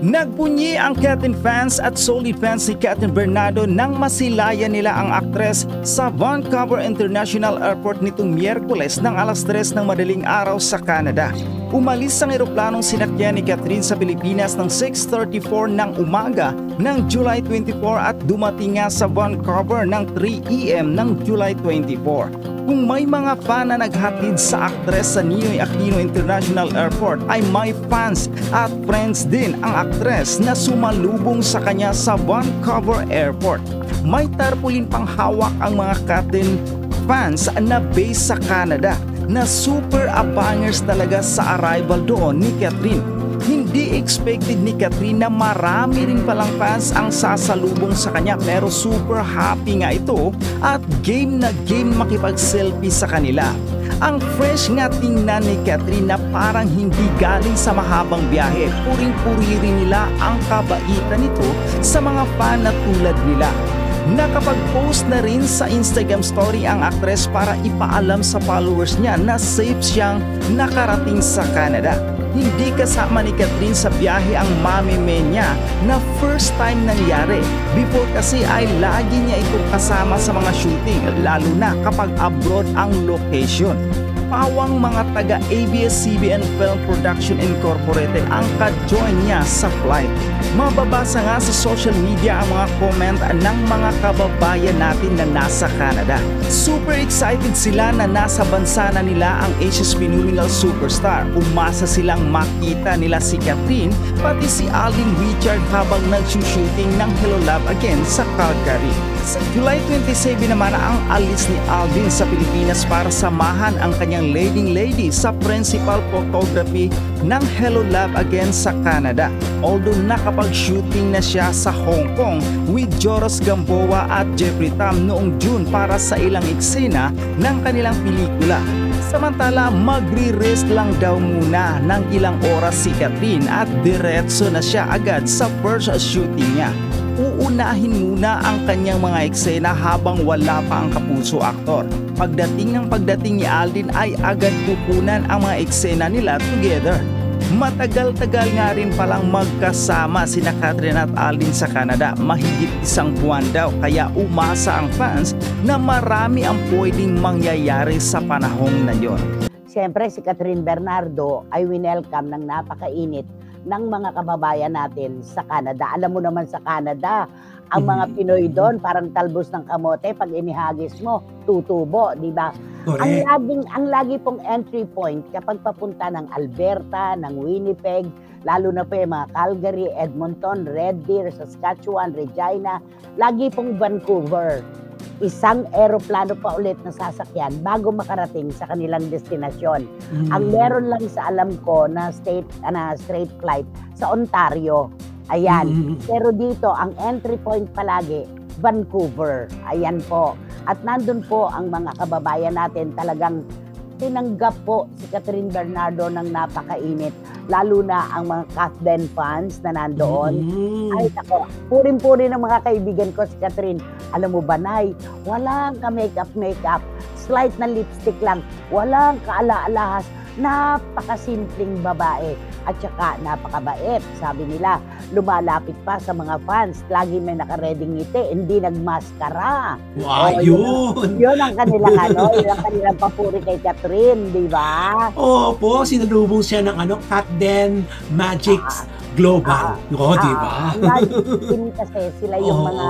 Nagbunyi ang Kathryn fans at solid fans ni Kathryn Bernardo nang masilayan nila ang aktres sa Vancouver International Airport nitong Miyerkules ng alas 3 ng madaling araw sa Canada. Umalis ang eroplanong sinakyan ni Kathryn sa Pilipinas ng 6:34 ng umaga ng July 24 at dumating nga sa Vancouver ng 3 AM ng July 24. Kung may mga fan na naghatid sa aktres sa Ninoy Aquino International Airport ay may fans at friends din ang aktres na sumalubong sa kanya sa Vancouver Airport. May tarpaulin pang hawak ang mga Kathryn fans na base sa Canada na super abangers talaga sa arrival doon ni Kathryn. Hindi expected ni Kathryn na marami rin palang fans ang sasalubong sa kanya pero super happy nga ito at game na game makipag-selfie sa kanila. Ang fresh nga tingnan ni Kathryn na parang hindi galing sa mahabang biyahe. Puring-puri rin nila ang kabaitan nito sa mga fan na tulad nila. Nakapag-post na rin sa Instagram story ang aktres para ipaalam sa followers niya na safe siyang nakarating sa Canada. Hindi kasama ni Kathryn sa biyahe ang mami-me niya na first time nangyari. Before kasi ay lagi niya itong kasama sa mga shooting, lalo na kapag abroad ang location. Pawang mga taga ABS-CBN Film Production Incorporated ang ka-join niya sa flight. Mababasa nga sa social media ang mga comment ng mga kababayan natin na nasa Canada. Super excited sila na nasa bansa na nila ang Asia's phenomenal superstar. Umasa silang makita nila si Kathryn pati si Alden Richard habang nagsushooting ng Hello Love Again sa Calgary. Sa July 27 naman ang alis ni Alden sa Pilipinas para samahan ang kanyang leading lady sa principal photography ng Hello Love Again sa Canada. Although nakapag-shooting na siya sa Hong Kong with Joros Gamboa at Jeffrey Tam noong June para sa ilang eksena ng kanilang pelikula. Samantala, magre-rest lang daw muna ng ilang oras si Kathryn at diretso na siya agad sa first shooting niya. Uunahin muna ang kanyang mga eksena habang wala pa ang kapuso aktor. Pagdating ni Alden ay agad kukunan ang mga eksena nila together. Matagal-tagal nga rin palang magkasama sina Kathryn at Alden sa Canada. Mahigit 1 buwan daw kaya umasa ang fans na marami ang pwedeng mangyayari sa panahong na yon. Siyempre si Kathryn Bernardo ay winelcome ng napakainit ng mga kababayan natin sa Canada. Alam mo naman sa Canada, ang mga Pinoy doon parang talbos ng kamote pag inihagis mo, tutubo, di ba? Ang lagi pong entry point kapag papunta ng Alberta, ng Winnipeg, lalo na po yung mga Calgary, Edmonton, Red Deer, Saskatchewan, Regina, lagi pong Vancouver. Isang eroplano pa ulit na sasakyan bago makarating sa kanilang destinasyon. Ang meron lang sa alam ko na straight flight sa Ontario. Ayan. Pero dito, ang entry point palagi, Vancouver. Ayan po. At nandun po ang mga kababayan natin talagang tinanggap po si Kathryn Bernardo ng napakainit. Lalo na ang mga Kathryn fans na nandoon. Ay, ako, puring-puri ng mga kaibigan ko si Kathryn. Alam mo ba, Nay, walang ka-makeup, slight na lipstick lang, walang kaala-alahas, napakasimpleng babae. At saka napakabait, sabi nila. Lumalapit pa sa mga fans, lagi may nakareding ngiti, hindi nagmaskara. Wow, yun! Yun ang kanilang yun ang kanilang papuri kay Kathryn, di ba? Opo, sinalubong siya ng Kathryn Magics Global. Di ba? Kasi sila yung mga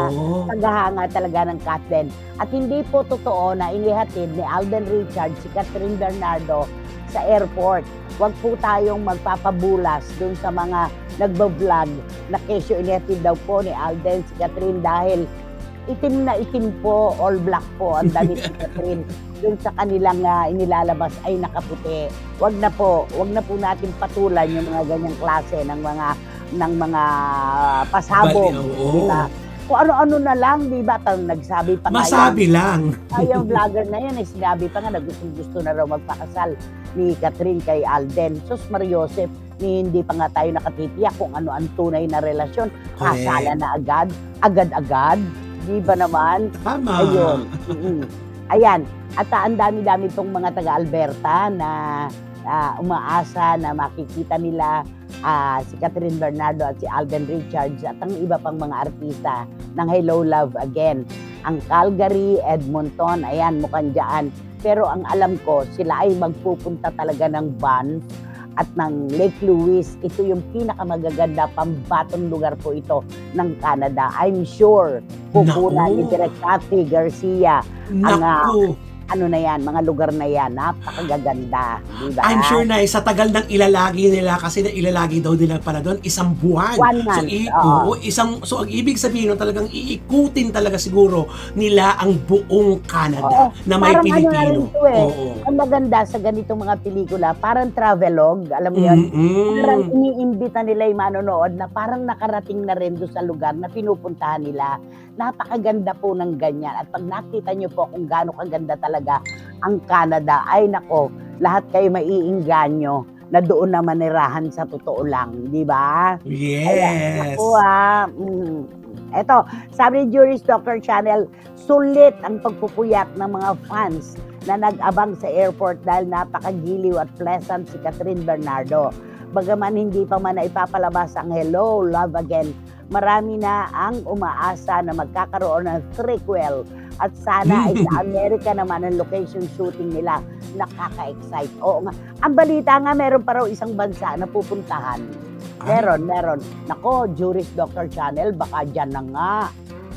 tagahanga talaga ng Kathryn. At hindi po totoo na inihatid ni Alden Richard si Kathryn Bernardo sa airport. Huwag po tayong magpapabulas dun sa mga nagbablog na kesyo inihatid daw po ni Alden si Kathryn dahil itim na itim po, all black po ang damit ni Kathryn. Dun sa kanilang inilalabas ay nakaputi. Wag na po natin patulan yung mga ganyang klase ng mga pasabog. Diba? Kung ano-ano na lang, di ba? Nagsabi pa masabi lang. Yung vlogger na yun, sinabi pa nga na gusto na raw magpakasal ni Kathryn kay Alden. Sus Mariosep, hindi pa nga tayo nakatitiyak kung ano ang tunay na relasyon. Kasala na agad-agad. Di ba naman? Tama. Ayun. Ayan. At ang dami-dami pong mga taga-Alberta na umaasa na makikita nila si Catherine Bernardo at si Alden Richards at ang iba pang mga artista ng Hello Love Again. Ang Calgary, Edmonton, ayan, mukhang dyan. Pero ang alam ko, sila ay magpupunta talaga ng Banff at ng Lake Louise. Ito yung pinakamagaganda, pambatong lugar po ito ng Canada. I'm sure pupunan ni Direk Cathy Garcia ang ano na yan, mga lugar na yan, napakagaganda, di ba? I'm sure na sa tagal ng ilalagi nila, kasi ilalagi daw nila para doon, 1 buwan. 1 month. So ang ibig sabihin, talagang iikutin talaga siguro nila ang buong Canada na may parang Pilipino. Ano ito ang maganda sa ganitong mga pelikula, parang travelogue, alam mo yun? Parang iniimbita nila yung manonood na parang nakarating na rin doon sa lugar na pinupuntahan nila. Napakaganda po ng ganyan. At pag nakita nyo po kung gaano kaganda talaga ang Canada, ay nako, lahat kayo maiinganyo na doon na manirahan sa totoo lang, di ba? Yes! Ako Eto, sabi ni Juris Dr. Channel, sulit ang pagpupuyat ng mga fans na nag-abang sa airport dahil napakagiliw at pleasant si Catherine Bernardo. Bagaman hindi pa man ipapalabas ang Hello, Love Again, marami na ang umaasa na magkakaroon ng threequel at sana ay sa Amerika naman ang location shooting nila. Nakaka-excite. Oo nga. Ang balita nga, meron pa raw isang bansa na pupuntahan. Meron. Nako, Juris Dr. Channel, baka dyan na nga.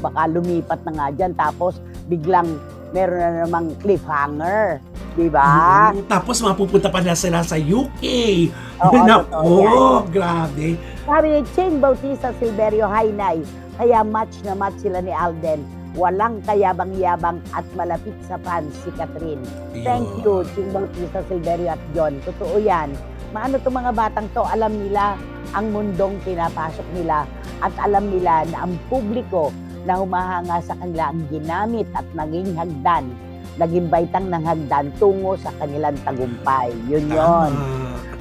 Baka lumipat na nga dyan. Tapos biglang meron na namang cliffhanger. Diba? Tapos mapupunta pa na sila sa UK. Oo, grabe. Sabi ni Ching Bautista Silverio Hainay, kaya match na match sila ni Alden. Walang kayabang-yabang at malapit sa fans si Catherine. Thank you, Ching Bautista Silverio at John. Totoo yan. Maano itong mga batang to, alam nila ang mundong pinapasok nila at alam nila na ang publiko na humahanga sa kanila ang ginamit at naging hagdan, naging baitang ng hagdan tungo sa kanilang tagumpay. Yun.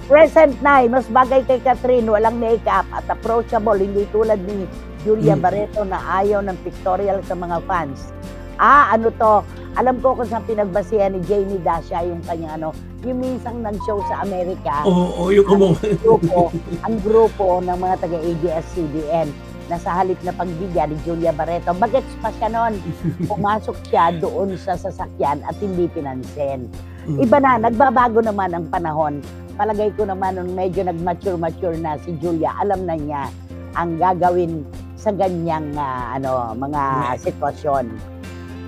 Present na, mas bagay kay Catherine, walang makeup at approachable, hindi tulad ni Julia Barreto na ayaw ng pictorial sa mga fans. Ano to? Alam ko kung saan pinagbasihan ni Jamie Dasha yung kanyang yung minsang nag-show sa Amerika. Yung ang grupo ng mga taga-ABS-CBN na sa halip na pagbigyan ni Julia Barreto, bagets pa siya noon. Pumasok siya doon sa sasakyan at hindi pinansin. Iba na, nagbabago naman ang panahon. Palagay ko naman nung medyo nag-mature na si Julia, alam na niya ang gagawin sa ganyang mga sitwasyon.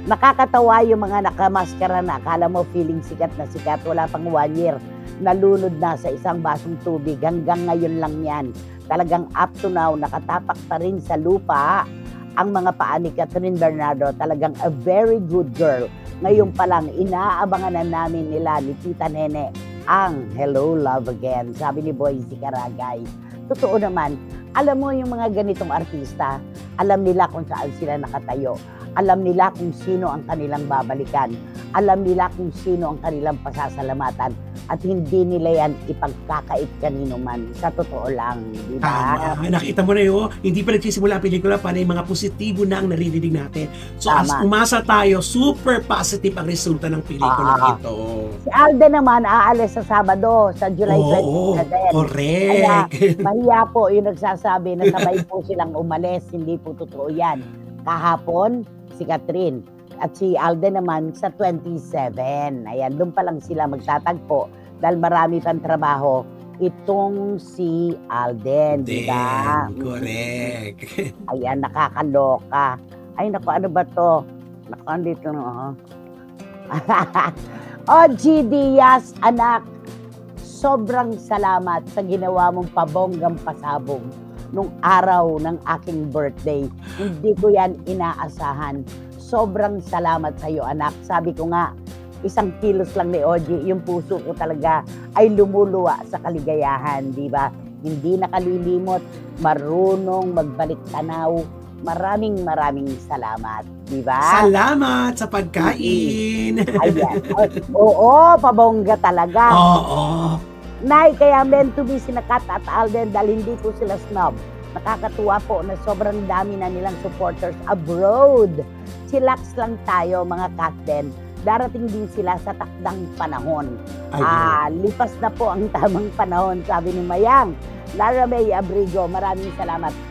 Nakakatawa yung mga nakamaskara na akala mo feeling sikat na sikat, wala pang 1 year. Nalunod na sa isang basong tubig, hanggang ngayon lang yan. Talagang up to now, nakatapak pa rin sa lupa ang mga paa ni Catherine Bernardo. Talagang a very good girl. Ngayon pa lang, inaabangan na namin nila ni Tita Nene ang Hello, Love Again. Sabi ni Boyzy Caragay. Totoo naman, alam mo yung mga ganitong artista, alam nila kung saan sila nakatayo. Alam nila kung sino ang kanilang babalikan. Alam nila kung sino ang kanilang pasasalamatan. At hindi nila yan ipagkakait kanino man. Sa totoo lang, di ba? Nakita mo na yun, hindi pa nagsisimula ang pelikula para yung mga positibo na ang naririnig natin. So as umasa tayo, super positive ang resulta ng pelikula ito. Si Alden naman aalis sa Sabado, sa July 20 na din. Correct. Kaya mahiya po yung nagsasabi na sabay po silang umalis. Hindi po totoo yan. Kahapon, si Catherine. At si Alden naman sa 27. Ayan, doon pa lang sila magtatagpo dahil marami pang trabaho itong si Alden. Diba? Correct. Ayan, nakakaloka. Ay, naku, ano ba to? Naku, andito na. OG Diaz, anak, sobrang salamat sa ginawa mong pabonggang pasabog nung araw ng aking birthday. Hindi ko yan inaasahan. Sobrang salamat sa iyo, anak. Sabi ko nga, 1 kilos lang ni Oji, yung puso ko talaga ay lumuluwa sa kaligayahan, di ba? Hindi nakalilimot, marunong magbalik tanaw. Maraming salamat, di ba? Salamat sa pagkain. Ayan. Oo, pabongga talaga. Oo. Nay, kaya meant to be sina Kat at Alden dahil hindi po sila snob. Nakakatuwa po na sobrang dami na nilang supporters abroad. Chillax lang tayo mga Katden. Darating din sila sa takdang panahon. Lipas na po ang tamang panahon, sabi ni Mayang. Lara May Abrigo, maraming salamat.